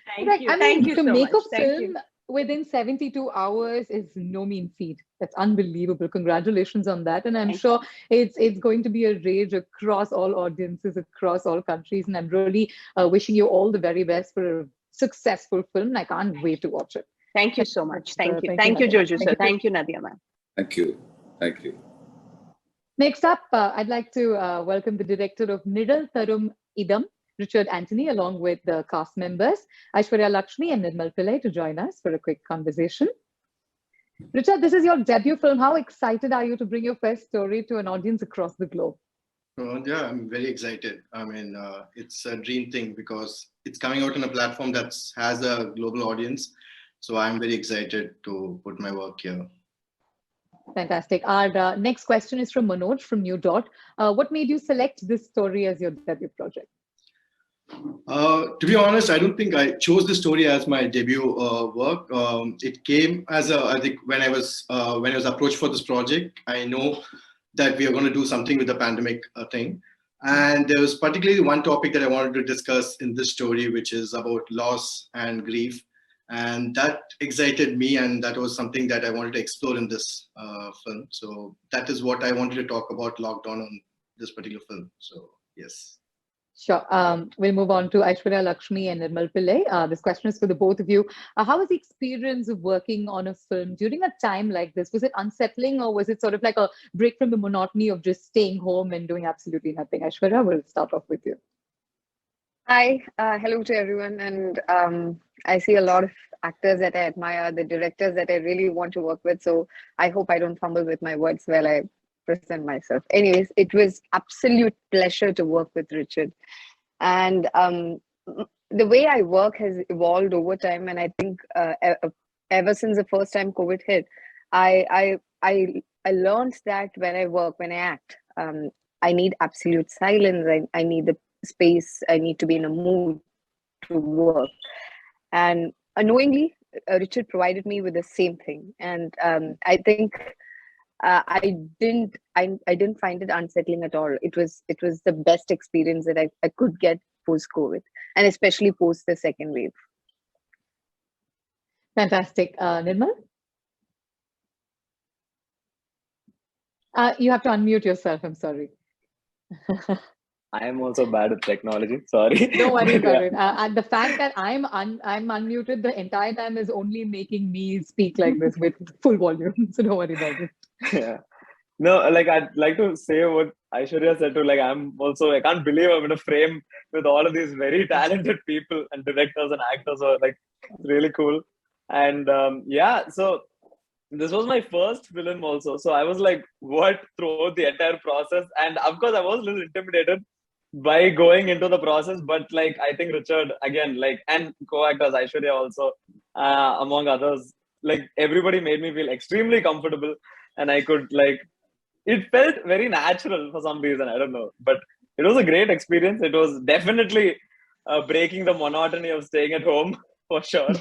Thank you. I mean, Thank you to so make much. a Thank film within 72 hours is no mean feat. That's unbelievable. Congratulations on that. And I'm Thank sure it's going to be a rage across all audiences, across all countries. And I'm really wishing you all the very best for a successful film. I can't wait to watch it. Thank you so much. Thank you. Thank Thank you, you, Nadia. Jojo sir. Thank you, Nadia ma'am. Thank you. Thank you. Next up, I'd like to welcome the director of Nidal Tharum Idam, Richard Anthony, along with the cast members, Aishwarya Lakshmi and Nirmal Pillai, to join us for a quick conversation. Richard, this is your debut film. How excited are you to bring your first story to an audience across the globe? Yeah, I'm very excited. I mean, it's a dream thing because it's coming out on a platform that has a global audience. So I'm very excited to put my work here. Fantastic. Our next question is from Manoj from New Dot. What made you select this story as your debut project? To be honest, I don't think I chose the story as my debut work. It came as I think when I was approached for this project, I know that we are going to do something with the pandemic thing. And there was particularly one topic that I wanted to discuss in this story, which is about loss and grief. And that excited me, and that was something that I wanted to explore in this film. So that is what I wanted to talk about lockdown on this particular film. So yes. Sure. We'll move on to Aishwarya Lakshmi and Nirmal Pillai. This question is for the both of you. How was the experience of working on a film during a time like this? Was it unsettling, or was it sort of like a break from the monotony of just staying home and doing absolutely nothing? Aishwarya, we'll start off with you. Hi, hello to everyone. And I see a lot of actors that I admire, the directors that I really want to work with. So I hope I don't fumble with my words while I present myself. Anyways, it was absolute pleasure to work with Richard. And the way I work has evolved over time. And I think ever since the first time COVID hit, I learned that when I work, when I act, I need absolute silence. I need the space. I need to be in a mood to work. And unknowingly, Richard provided me with the same thing. And I think I didn't find it unsettling at all. It was the best experience that I could get post-COVID, and especially post the second wave. Fantastic. Nirmal? You have to unmute yourself. I'm sorry. I am also bad at technology. Sorry. Don't worry about it. And the fact that I'm unmuted the entire time is only making me speak like this with full volume. So don't worry about it. Yeah. No, like I'd like to say what Aishwarya said too. Like I can't believe I'm in a frame with all of these very talented people and directors and actors. So like it's really cool. And yeah, so this was my first film also. So I was like, what throughout the entire process? And of course, I was a little intimidated. by going into the process. But like, I think Richard again, like, and co-actors Aishwarya also, among others, like everybody made me feel extremely comfortable, and I could like, it felt very natural for some reason. I don't know, but it was a great experience. It was definitely breaking the monotony of staying at home for sure.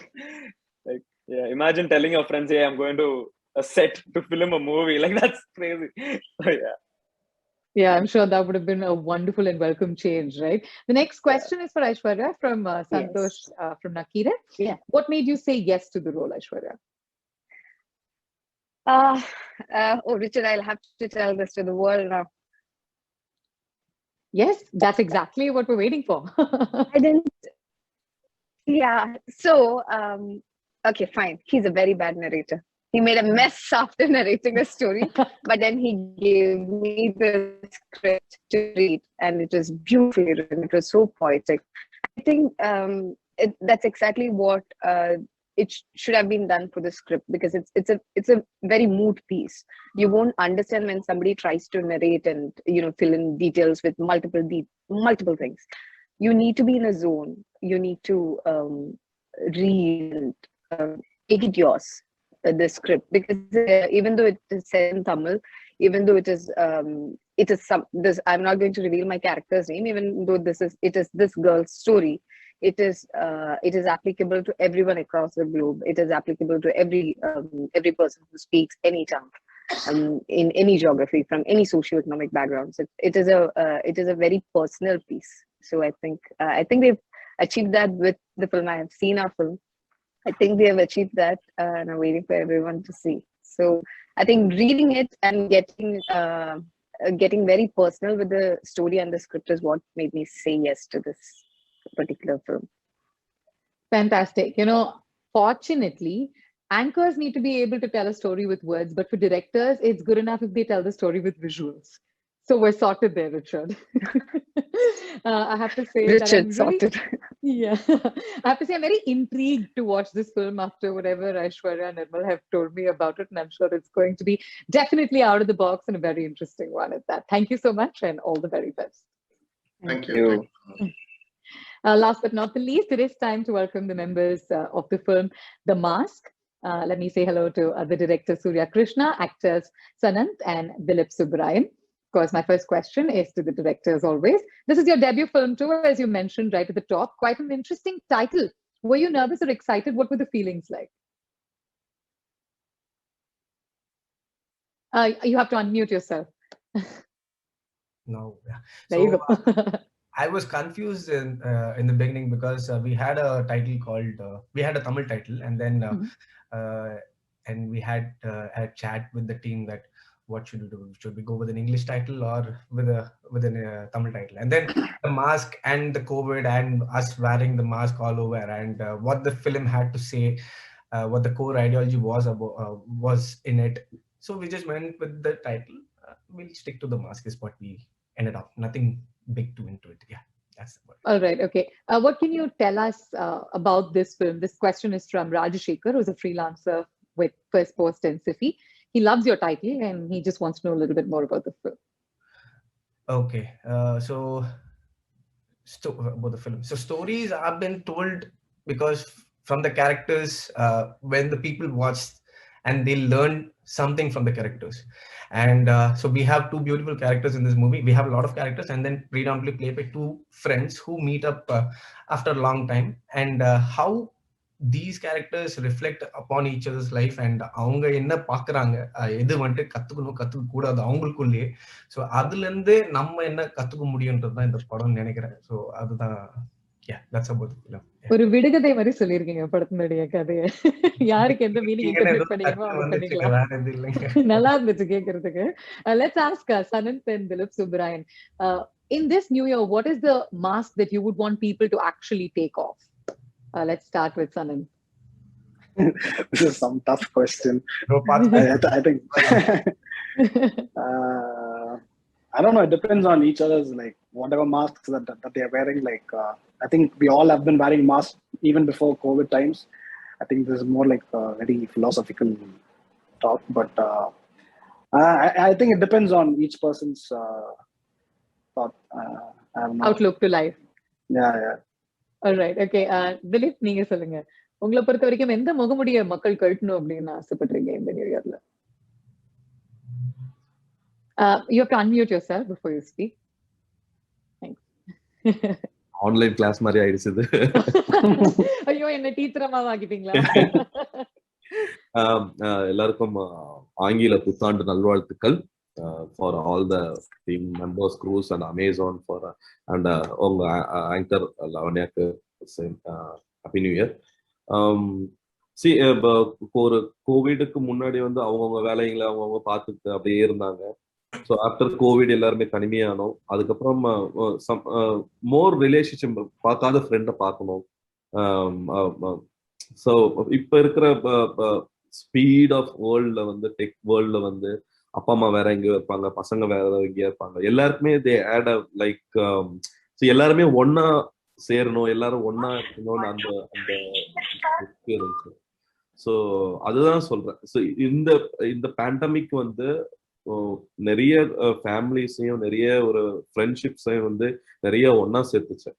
Like, yeah, imagine telling your friends, "Hey, I'm going to a set to film a movie." Like, that's crazy. So, yeah. Yeah, I'm sure that would have been a wonderful and welcome change, right? The next question is for Aishwarya from Santosh from Nakire. Yeah. What made you say yes to the role, Aishwarya? Oh, Richard, I'll have to tell this to the world now. Yes, that's exactly what we're waiting for. I didn't. Yeah. So, okay, fine. He's a very bad narrator. He made a mess after narrating the story, but then he gave me the script to read, and it was beautifully written. It was so poetic. I think that's exactly what it should have been done for the script, because it's a very mood piece. You won't understand when somebody tries to narrate and fill in details with multiple things. You need to be in a zone. You need to read and make it yours, the script, because even though it is said in Tamil, even though it is this, I'm not going to reveal my character's name, even though it is this girl's story. It is applicable to everyone across the globe. It is applicable to every person who speaks any tongue, in any geography, from any socioeconomic backgrounds. It is a very personal piece. So I think they've achieved that with the film. I have seen our film. I think they have achieved that, and I'm waiting for everyone to see. So I think reading it and getting very personal with the story and the script is what made me say yes to this particular film. Fantastic. Fortunately, anchors need to be able to tell a story with words, but for directors, it's good enough if they tell the story with visuals. So we're sorted there, Richard. I have to say Richard sorted. Yeah, I have to say I'm very intrigued to watch this film after whatever Aishwarya and Nirmal have told me about it, and I'm sure it's going to be definitely out of the box and a very interesting one at that. Thank you so much, and all the very best. Thank you. Last but not the least, it is time to welcome the members of the film The Mask. Let me say hello to the director Surya Krishna, actors Sanant and Dilip Subbarayan. Of course, my first question is to the director as always. This is your debut film too, as you mentioned right at the top. Quite an interesting title. Were you nervous or excited? What were the feelings like? You have to unmute yourself. No, yeah. There you go. I was confused in the beginning because we had a title called we had a Tamil title, and then and we had a chat with the team that what should we do? Should we go with an English title or with a Tamil title? And then the mask and the COVID and us wearing the mask all over, and what the film had to say, what the core ideology was about, was in it. So we just went with the title. We'll stick to The Mask is what we ended up. Nothing big too into it. Yeah, that's the word. All right. Okay. What can you tell us about this film? This question is from Rajashekhar, who's a freelancer with First Post and Sifi. He loves your title and he just wants to know a little bit more about the film. Okay. So about the film. So stories have been told because from the characters, when the people watched and they learned something from the characters. And so we have two beautiful characters in this movie. We have a lot of characters, and then predominantly played by two friends who meet up after a long time, and how these characters reflect upon each other's life and அவங்க என்ன பாக்குறாங்க, எது வந்துட்டு கத்துக்க கூடாது அவங்களுக்குள்ளே. So அதுல இருந்து நம்ம என்ன கத்துக்க முடியும்ன்றதுதான் இந்த படம் நினைக்கிறேன். ஸோ அதுதான் that's about the film. ஒரு விடுகதை மாதிரி சொல்லிருக்கீங்க படத்தினுடைய கதையை. யாருக்கு எந்த மீனிங் இன்டர்பிரட் பண்ணிக்கணுமோ அவங்க பண்ணிக்கலாம். நல்லா இருந்துச்சு கேட்கறதுக்கு. Let's ask Sanant and Dilip Subbarayan. In this new year, what is the mask that you would want people to actually take off? Let's start with Sanant. This is some tough question. I think I don't know. It depends on each other's, like, whatever masks that they are wearing. Like, I think we all have been wearing masks even before COVID times. I think this is more like a very philosophical talk, but I think it depends on each person's thought. Outlook to life. Yeah. All right. Okay. Dilip, நீங்க சொல்லுங்க. உங்களை பொறுத்த வரைக்கும் எந்த முகமுடிய மக்கள் கழட்டணும் அப்படின்னு ஆசைப்படுறீங்க இந்த நியூ இயர்ல? You have to unmute yourself before you speak. Thanks. Online class மாதிரி ஆயிடுச்சு இது. ஐயோ, என்ன டீச்சரமா ஆக்கிட்டீங்களா? எல்லாருக்கும் ஆங்கில புத்தாண்டு நல்வாழ்த்துக்கள் for all the team members, crews and Amazon and உங்க ஆங்கர் லவண்யாக்கு ஹாப்பி நியூ இயர். ஒரு கோவிடுக்கு முன்னாடி வந்து அவங்கவுங்க வேலைகளை அவங்கவுங்க பார்த்துட்டு அப்படியே இருந்தாங்க. ஸோ ஆஃப்டர் கோவிட் எல்லாருமே தனிமையானோம். அதுக்கப்புறம் மோர் ரிலேஷன்ஷிப் பார்க்காத ஃப்ரெண்டை பார்க்கணும். ஸோ இப்போ இருக்கிற ஸ்பீட் ஆஃப் வேர்ல்ட்ல வந்து டெக் வேர்ல்ட்ல வந்து அப்பா அம்மா வேற எங்கேயோ இருப்பாங்க, பசங்க வேற எங்கேயோ இருப்பாங்க. எல்லாருக்குமே தே ஆட் லைக் எல்லாருமே ஒன்னா சேரணும், எல்லாரும் ஒன்னா இருக்கணும்னு அந்த எக்ஸ்பீரியன்ஸ். ஸோ அதுதான் சொல்றேன். ஸோ இந்த பேண்டமிக் வந்து நிறைய ஃபேமிலிஸையும் நிறைய ஒரு ஃப்ரெண்ட்ஷிப்ஸையும் வந்து நிறைய ஒன்னா சேர்த்துச்சு.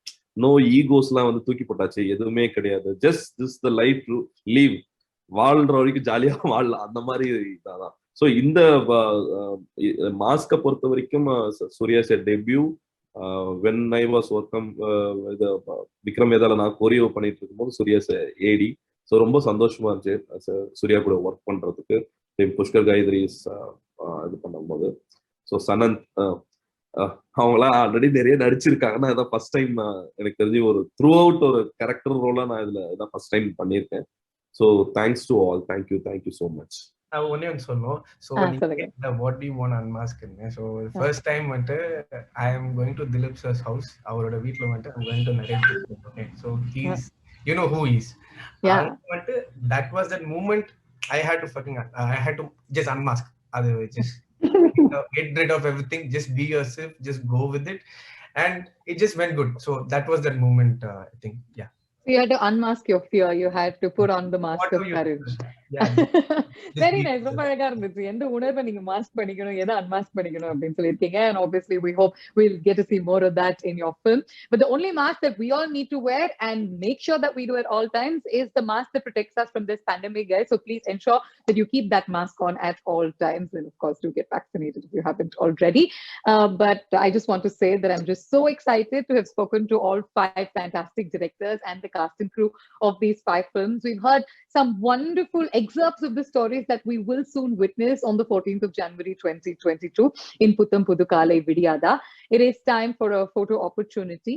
நோ ஈகோஸ்லாம் வந்து தூக்கி போட்டாச்சு, எதுவுமே கிடையாது. Just this the life to leave, வாழ்ற வரைக்கும் ஜாலியா வாழலாம், அந்த மாதிரி இதான். ஸோ இந்த மாஸ்கை பொறுத்த வரைக்கும் Suriya sir debut when I was working இது விக்ரம் வேதால நான் கோரியோ பண்ணிட்டு இருக்கும்போது சூர்யா சார் ஏடி. ஸோ ரொம்ப சந்தோஷமா இருந்துச்சு சூர்யா கூட ஒர்க் பண்றதுக்கு. புஷ்கர் காயத்ரி இது பண்ணும்போது ஸோ சனந்த் அவங்களாம் ஆல்ரெடி நிறைய நடிச்சிருக்காங்க. நான் இதான் ஃபர்ஸ்ட் டைம் எனக்கு தெரிஞ்சு ஒரு த்ரூ அவுட் ஒரு கேரக்டர் ரோலா நான் இதுல இதான் ஃபர்ஸ்ட் டைம் பண்ணியிருக்கேன். So thanks to all. Thank you so much. நான் ஒன்னே ஒன்று சொல்லணும். So what do you want அன்மாஸ்க்னு. ஸோ ஃபர்ஸ்ட் டைம் வந்துட்டு I am going to Dileep sir's house. அவரோட வீட்டில் வந்துட்டு I'm going to narrate. Okay, so he's you know who is. வந்துட்டு that was that moment I had to just unmask. Just get rid of everything, just be yourself, just go with it, and it just went good. So that was that moment, I think. Yeah. So you had to unmask your fear. You had to put on the mask of courage. Yeah. Very nice. ரொம்ப அழகா இருந்துச்சு. எந்த உணர்வை நீங்க mask பண்ணிக்கணும், எதை அன்மாஸ்க் பண்ணிக்கணும் அப்படின்னு சொல்லியிருக்கீங்க. And obviously we hope we'll get to see more of that in your film. But the only mask that we all need to wear and make sure that we do at all times is the mask that protects us from this pandemic, guys. So please ensure that you keep that mask on at all times. And of course, do get vaccinated if you haven't already. But I just want to say that I'm just so excited to have spoken to all 5 fantastic directdirectors and the cast and crew of these 5 films. We've heard some wonderful excerpts of the stories that we will soon witness on the 14th of January 2022 in Putham Pudukale Vidiyada. It is time for a photo opportunity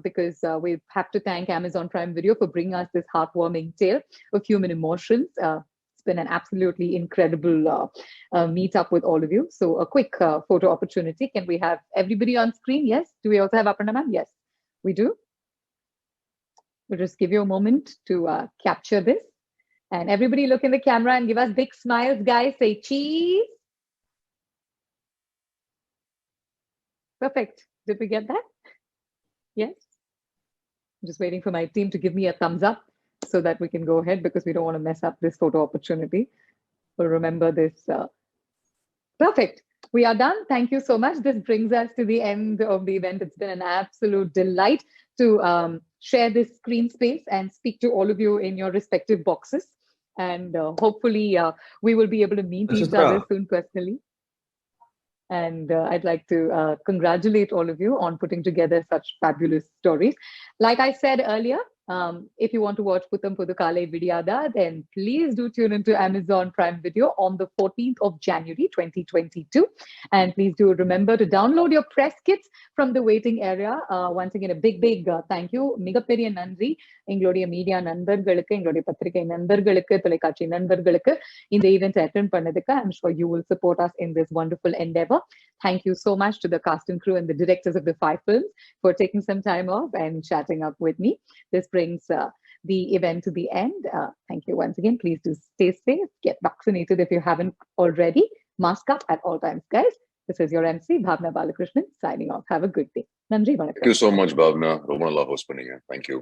because we have to thank Amazon Prime Video for bringing us this heartwarming tale of human emotions. It's been an absolutely incredible meet up with all of you. So a quick photo opportunity. Can we have everybody on screen? Yes. Do we also have Aparna ma'am? Yes, we do. We'll just give you a moment to capture this. And everybody look in the camera and give us big smiles, guys. Say cheese. Perfect. Did we get that? Yes. I'm just waiting for my team to give me a thumbs up so that we can go ahead because we don't want to mess up this photo opportunity. We'll remember this. Perfect. We are done. Thank you so much. This brings us to the end of the event. It's been an absolute delight to share this screen space and speak to all of you in your respective boxes. And hopefully we will be able to meet each other soon personally. And I'd like to congratulate all of you on putting together such fabulous stories. Like I said earlier, if you want to watch Putham Pudukale Vidiyada, then please do tune into Amazon Prime Video on the 14th of January 2022. And please do remember to download your press kits from the waiting area. Once again, a big thank you. Migaperiya nandri எங்களுடைய media நண்பர்களுக்கு, எங்களுடைய பத்திரிகை நண்பர்களுக்கு, தொலைக்காட்சி நண்பர்களுக்கு இந்த event attend பண்ணதுக்கு. I'm sure you will support us in this wonderful endeavor. Thank you so much to the cast and crew and the directors of the 5 films for taking some time off and chatting up with me. This brings the event to the end. Thank you once again. Please do stay safe. Get vaccinated if you haven't already. Mask up at all times, guys. This is your MC, Bhavna Balakrishnan, signing off. Have a good day. Nandri, Thank you so much, Bhavna. Romana hosting. Thank you.